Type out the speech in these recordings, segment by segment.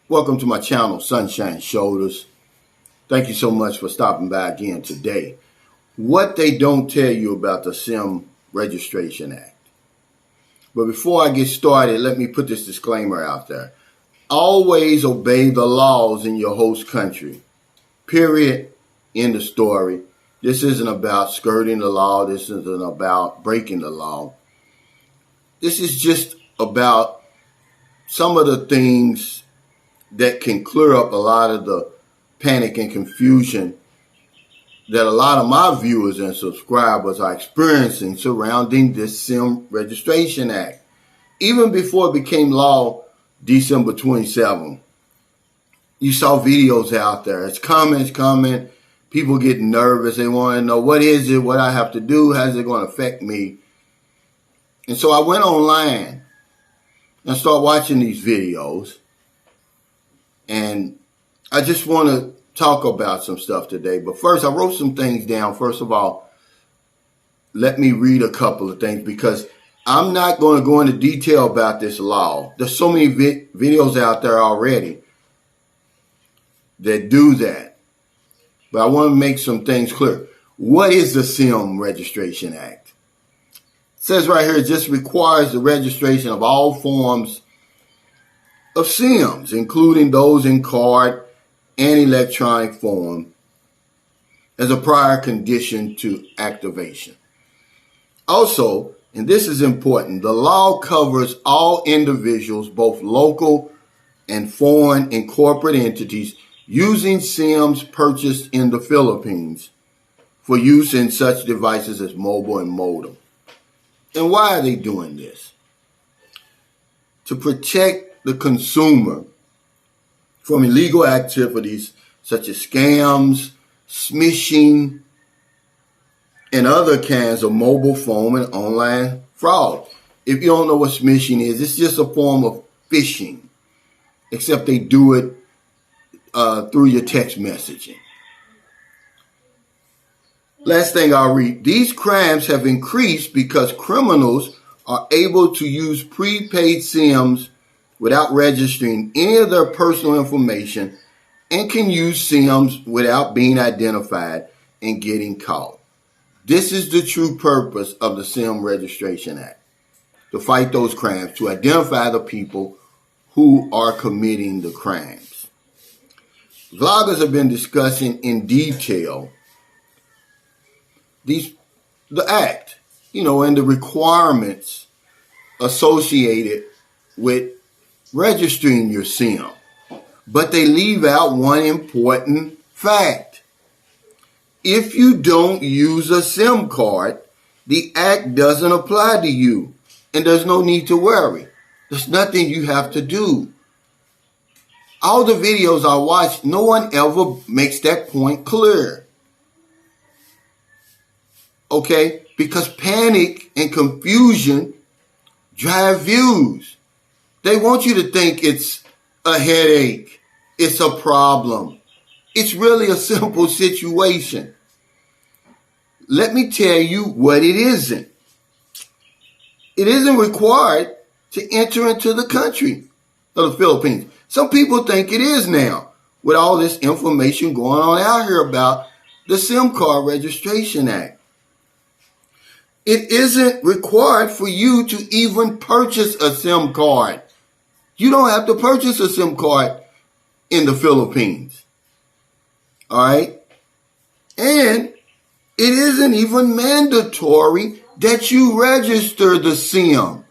Welcome to my channel, Sunshine Shoulders. Thank you so much for stopping by again today. What they don't tell you about the SIM Registration Act. But before I get started, let me put this disclaimer out there. Always obey the laws in your host country. Period. End of story. This isn't about skirting the law. This isn't about breaking the law. This is just about some of the things that can clear up a lot of the panic and confusion that a lot of my viewers and subscribers are experiencing surrounding this SIM Registration Act. Even before it became law December 27, you saw videos out there. It's coming. People get nervous. They want to know, what is it? What I have to do? How's it going to affect me? And so I went online and started watching these videos. And I just want to talk about some stuff today. But first, I wrote some things down. First of all, let me read a couple of things because I'm not going to go into detail about this law. There's so many videos out there already that do that. But I want to make some things clear. What is the SIM Registration Act? It says right here, it just requires the registration of all forms of SIMs, including those in card and electronic form, as a prior condition to activation. Also, and this is important, the law covers all individuals, both local and foreign and corporate entities, using SIMs purchased in the Philippines for use in such devices as mobile and modem. And why are they doing this? To protect the consumer from illegal activities such as scams, smishing, and other kinds of mobile phone and online fraud. If you don't know what smishing is, it's just a form of phishing, except they do it through your text messaging. Last thing I'll read. These crimes have increased because criminals are able to use prepaid SIMs without registering any of their personal information and can use SIMs without being identified and getting caught. This is the true purpose of the SIM Registration Act, to fight those crimes, to identify the people who are committing the crimes. Vloggers have been discussing in detail the act, and the requirements associated with registering your SIM. But they leave out one important fact. If you don't use a SIM card, the act doesn't apply to you, and there's no need to worry. There's nothing you have to do. All the videos I watch, no one ever makes that point clear. Okay? Because panic and confusion drive views. They want you to think it's a headache. It's a problem. It's really a simple situation. Let me tell you what it isn't. It isn't required to enter into the country of the Philippines. Some people think it is now, with all this information going on out here about the SIM Card Registration Act. It isn't required for you to even purchase a SIM card. You don't have to purchase a SIM card in the Philippines. All right? And it isn't even mandatory that you register the SIM.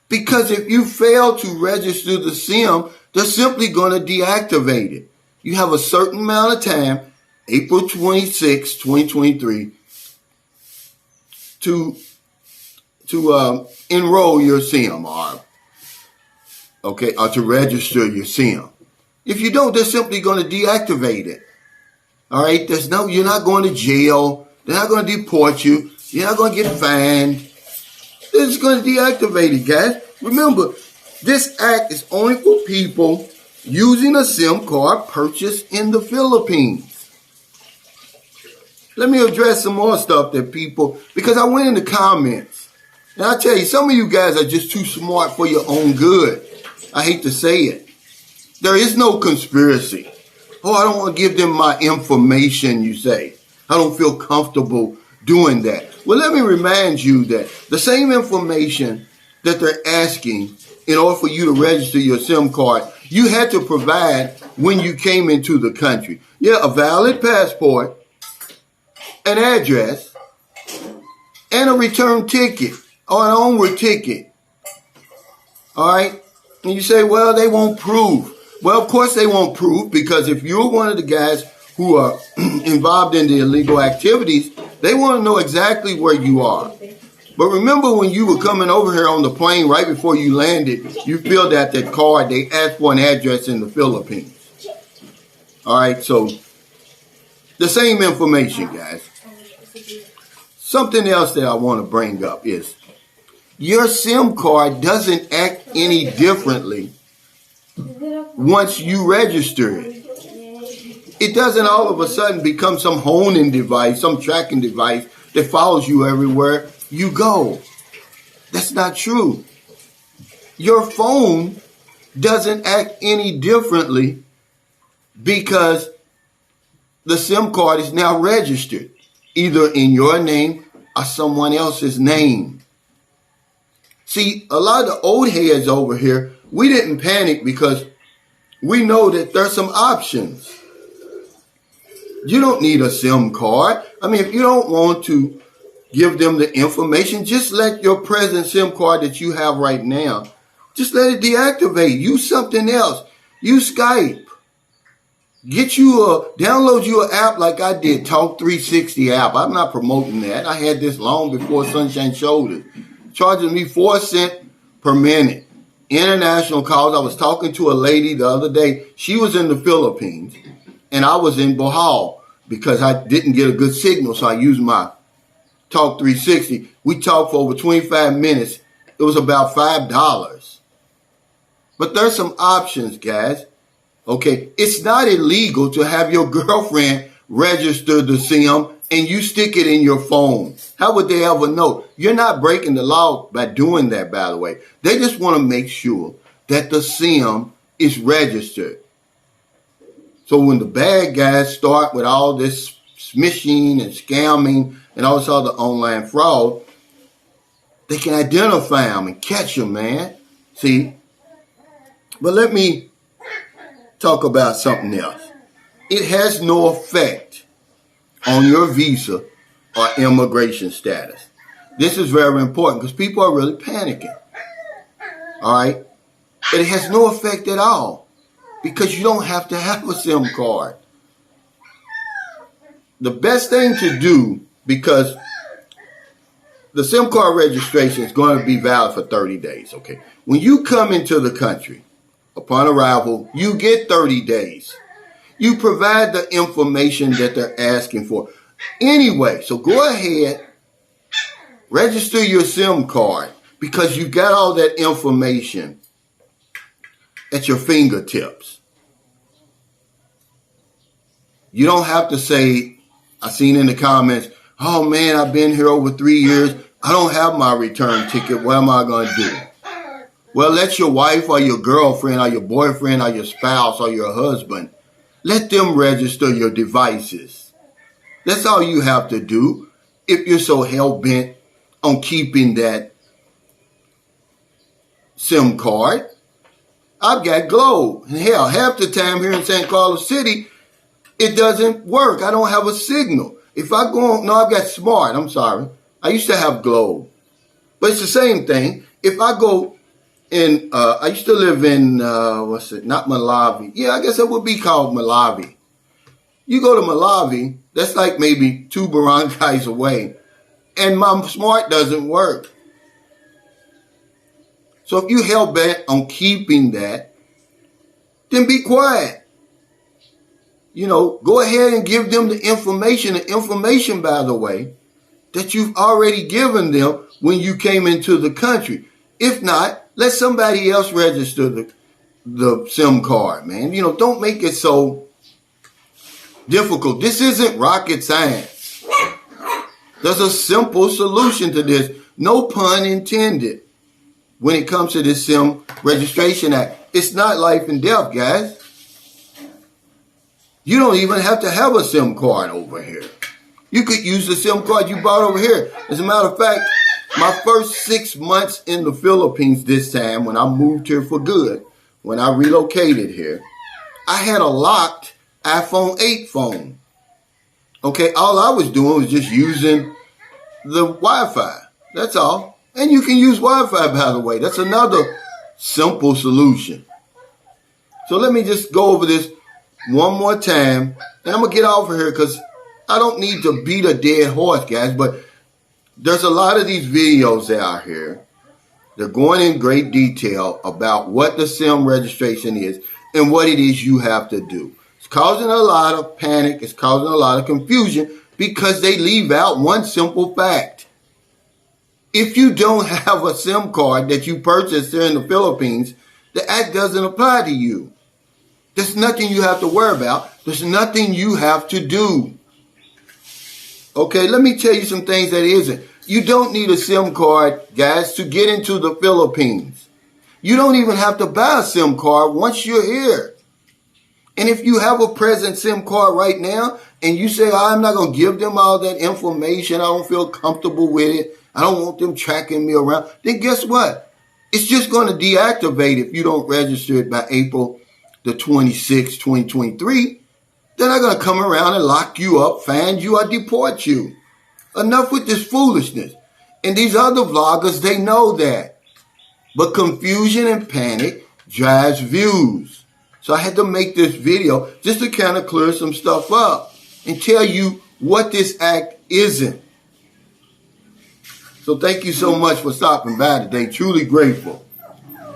Because if you fail to register the SIM, they're simply going to deactivate it. You have a certain amount of time, April 26, 2023, to enroll your SIM or to register your SIM. If you don't, they're simply going to deactivate it. All right? You're not going to jail. They're not going to deport you. You're not going to get fined. They're just going to deactivate it, guys. Remember, this act is only for people using a SIM card purchased in the Philippines. Let me address some more stuff that people, because I went in the comments, and I tell you, some of you guys are just too smart for your own good. I hate to say it. There is no conspiracy. Oh, I don't want to give them my information, you say. I don't feel comfortable doing that. Well, let me remind you that the same information that they're asking in order for you to register your SIM card, you had to provide when you came into the country. Yeah, a valid passport, an address, and a return ticket or an onward ticket. All right? And you say, well, they won't prove. Well, of course they won't prove, because if you're one of the guys who are involved in the illegal activities, they want to know exactly where you are. But remember, when you were coming over here on the plane right before you landed, you filled out that card. They asked for an address in the Philippines. All right, so the same information, guys. Something else that I want to bring up is your SIM card doesn't act any differently once you register it. It doesn't all of a sudden become some honing device, some tracking device that follows you everywhere you go. That's not true. Your phone doesn't act any differently because the SIM card is now registered, either in your name or someone else's name. See, a lot of the old heads over here, we didn't panic because we know that there's some options. You don't need a SIM card. I mean, if you don't want to give them the information, just let your present SIM card that you have right now, just let it deactivate. Use something else. Use Skype. Download you an app like I did, Talk 360 app. I'm not promoting that. I had this long before Sunshine Shoulders. Charging me 4 cents per minute. International calls. I was talking to a lady the other day. She was in the Philippines, and I was in Bohol because I didn't get a good signal, so I used my Talk 360. We talked for over 25 minutes. It was about $5. But there's some options, guys. Okay, it's not illegal to have your girlfriend register the SIM and you stick it in your phone. How would they ever know? You're not breaking the law by doing that, by the way. They just want to make sure that the SIM is registered. So when the bad guys start with all this smishing and scamming and all this other online fraud, they can identify them and catch them, man. See? But let me talk about something else. It has no effect on your visa or immigration status. This is very important because people are really panicking. All right? But it has no effect at all because you don't have to have a SIM card. The best thing to do, because the SIM card registration is going to be valid for 30 days, okay? When you come into the country, upon arrival, you get 30 days. You provide the information that they're asking for. Anyway, so go ahead, register your SIM card because you got all that information at your fingertips. You don't have to say, I seen in the comments, oh man, I've been here over 3 years. I don't have my return ticket. What am I going to do? Well, let your wife or your girlfriend or your boyfriend or your spouse or your husband, let them register your devices. That's all you have to do if you're so hell-bent on keeping that SIM card. I've got Globe. And hell, half the time here in St. Carlos City, it doesn't work. I don't have a signal. If I go on, no, I've got Smart. I'm sorry. I used to have Globe. But it's the same thing. If I go in, I used to live in, not Malawi. Yeah, I guess it would be called Malawi. You go to Malawi, that's like maybe 2 barangays away, and my Smart doesn't work. So if you hell-bent on keeping that, then be quiet. You know, go ahead and give them the information, by the way, that you've already given them when you came into the country. If not, let somebody else register the SIM card, man. You know, don't make it so difficult. This isn't rocket science. There's a simple solution to this. No pun intended when it comes to this SIM Registration Act. It's not life and death, guys. You don't even have to have a SIM card over here. You could use the SIM card you bought over here. As a matter of fact, my first 6 months in the Philippines this time, when I moved here for good, when I relocated here, I had a locked iPhone 8 phone. Okay, all I was doing was just using the Wi-Fi. That's all. And you can use Wi-Fi, by the way. That's another simple solution. So let me just go over this one more time. And I'm going to get off of here because I don't need to beat a dead horse, guys. But there's a lot of these videos out here. They're going in great detail about what the SIM registration is and what it is you have to do. It's causing a lot of panic. It's causing a lot of confusion because they leave out one simple fact. If you don't have a SIM card that you purchased here in the Philippines, the act doesn't apply to you. There's nothing you have to worry about. There's nothing you have to do. Okay, let me tell you some things that isn't. You don't need a SIM card, guys, to get into the Philippines. You don't even have to buy a SIM card once you're here. And if you have a present SIM card right now and you say, I'm not going to give them all that information, I don't feel comfortable with it, I don't want them tracking me around, then guess what? It's just going to deactivate if you don't register it by April the 26th, 2023. Then they're going to come around and lock you up, find you, or deport you. Enough with this foolishness. And these other vloggers, they know that. But confusion and panic drives views. So I had to make this video just to kind of clear some stuff up and tell you what this act isn't. So thank you so much for stopping by today. Truly grateful.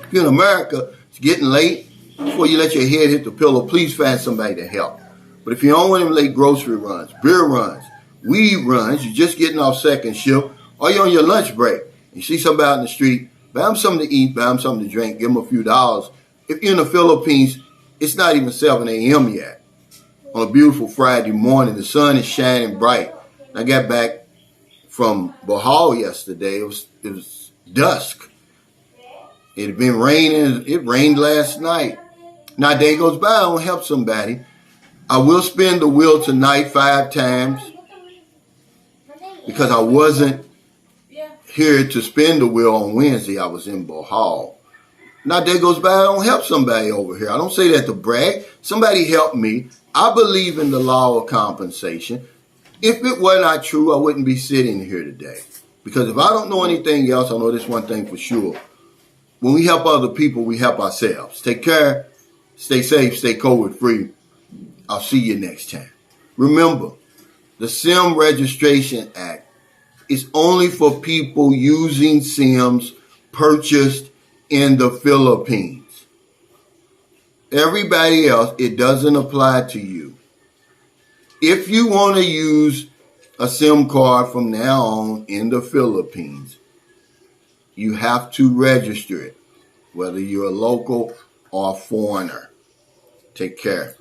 If you're in America, it's getting late. Before you let your head hit the pillow, please find somebody to help. But if you don't want them late grocery runs, beer runs, weed runs, you're just getting off second shift, or you're on your lunch break, you see somebody out in the street, buy them something to eat, buy them something to drink, give them a few dollars. If you're in the Philippines, it's not even 7 a.m. yet. On a beautiful Friday morning, the sun is shining bright. I got back from Bohol yesterday. It was dusk. It had been raining. It rained last night. Now a day goes by, I don't help somebody. I will spin the wheel tonight 5 times because I wasn't here to spin the wheel on Wednesday. I was in Bohol. Now a day goes by, I don't help somebody over here. I don't say that to brag. Somebody helped me. I believe in the law of compensation. If it were not true, I wouldn't be sitting here today. Because if I don't know anything else, I know this one thing for sure. When we help other people, we help ourselves. Take care, stay safe, stay COVID free. I'll see you next time. Remember, the SIM Registration Act is only for people using SIMs purchased in the Philippines. Everybody else, it doesn't apply to you. If you want to use a SIM card from now on in the Philippines, you have to register it, whether you're a local or a foreigner. Take care.